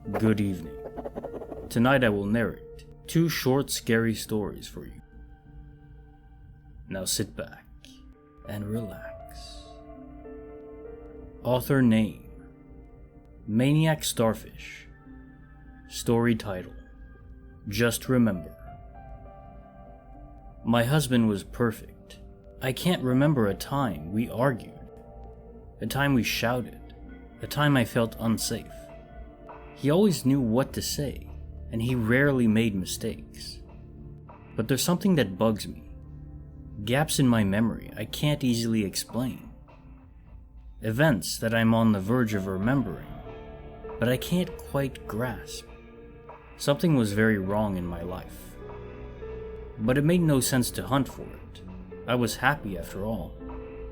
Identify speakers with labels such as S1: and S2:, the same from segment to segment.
S1: Good evening. Tonight I will narrate 2 short, scary stories for you. Now sit back and relax. Author name: Maniac Starfish. Story title: Just Remember. My husband was perfect. I can't remember a time we argued, a time we shouted, a time I felt unsafe. He always knew what to say, and he rarely made mistakes. But there's something that bugs me. Gaps in my memory I can't easily explain. Events that I'm on the verge of remembering, but I can't quite grasp. Something was very wrong in my life. But it made no sense to hunt for it. I was happy after all.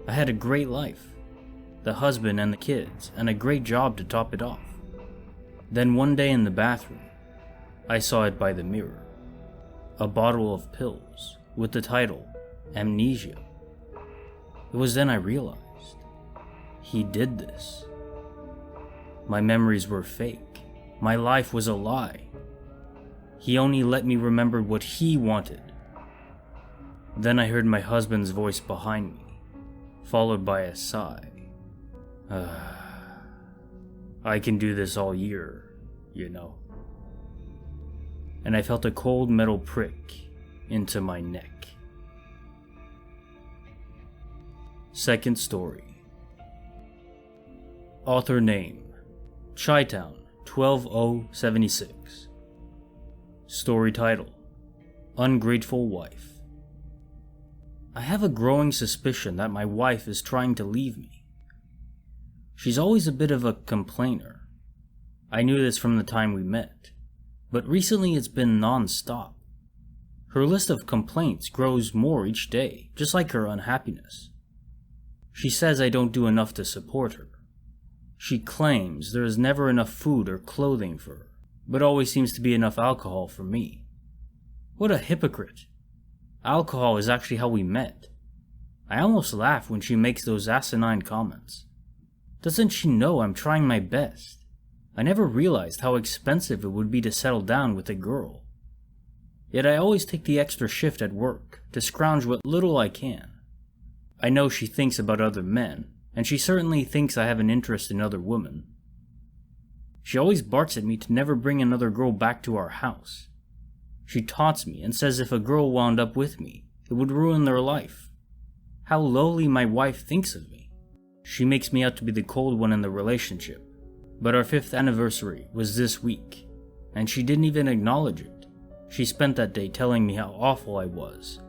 S1: I had a great life, the husband and the kids, and a great job to top it off. Then one day in the bathroom, I saw it by the mirror. A bottle of pills with the title Amnesia. It was then I realized he did this. My memories were fake. My life was a lie. He only let me remember what he wanted. Then I heard my husband's voice behind me, followed by a sigh. I can do this all year, you know. And I felt a cold metal prick into my neck. Second story. Author name: Chi-Town 12076. Story title: Ungrateful Wife. I have a growing suspicion that my wife is trying to leave me. She's always a bit of a complainer. I knew this from the time we met, but recently it's been non-stop. Her list of complaints grows more each day, just like her unhappiness. She says I don't do enough to support her. She claims there is never enough food or clothing for her, but always seems to be enough alcohol for me. What a hypocrite. Alcohol is actually how we met. I almost laugh when she makes those asinine comments. Doesn't she know I'm trying my best? I never realized how expensive it would be to settle down with a girl. Yet I always take the extra shift at work to scrounge what little I can. I know she thinks about other men, and she certainly thinks I have an interest in other women. She always barks at me to never bring another girl back to our house. She taunts me and says if a girl wound up with me, it would ruin their life. How lowly my wife thinks of me. She makes me out to be the cold one in the relationship. But our 5th anniversary was this week, and she didn't even acknowledge it. She spent that day telling me how awful I was,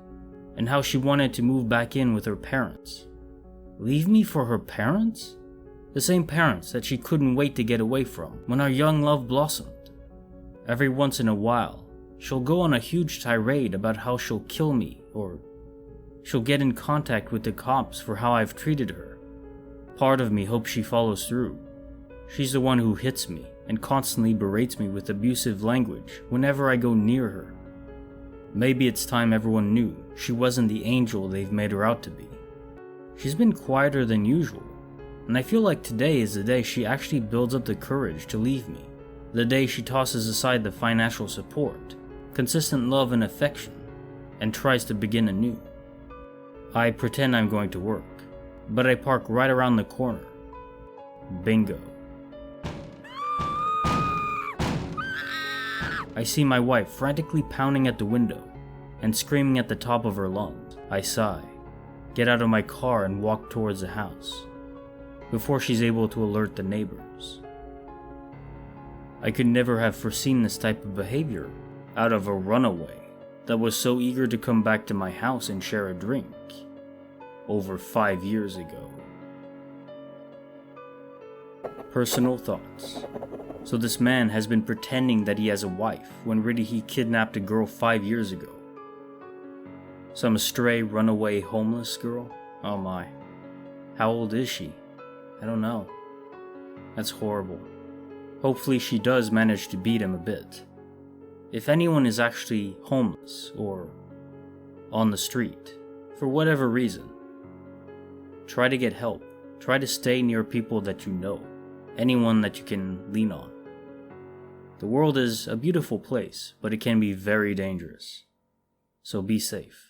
S1: and how she wanted to move back in with her parents. Leave me for her parents? The same parents that she couldn't wait to get away from when our young love blossomed. Every once in a while, she'll go on a huge tirade about how she'll kill me, or she'll get in contact with the cops for how I've treated her. Part of me hopes she follows through. She's the one who hits me and constantly berates me with abusive language whenever I go near her. Maybe it's time everyone knew she wasn't the angel they've made her out to be. She's been quieter than usual, and I feel like today is the day she actually builds up the courage to leave me. The day she tosses aside the financial support, consistent love and affection, and tries to begin anew. I pretend I'm going to work, but I park right around the corner. Bingo. I see my wife frantically pounding at the window and screaming at the top of her lungs. I sigh, get out of my car and walk towards the house, before she's able to alert the neighbors. I could never have foreseen this type of behavior out of a runaway that was so eager to come back to my house and share a drink over 5 years ago. Personal thoughts. So this man has been pretending that he has a wife when really he kidnapped a girl 5 years ago. Some stray, runaway, homeless girl? Oh my. How old is she? I don't know. That's horrible. Hopefully she does manage to beat him a bit. If anyone is actually homeless or on the street, for whatever reason, try to get help. Try to stay near people that you know. Anyone that you can lean on. The world is a beautiful place, but it can be very dangerous. So be safe.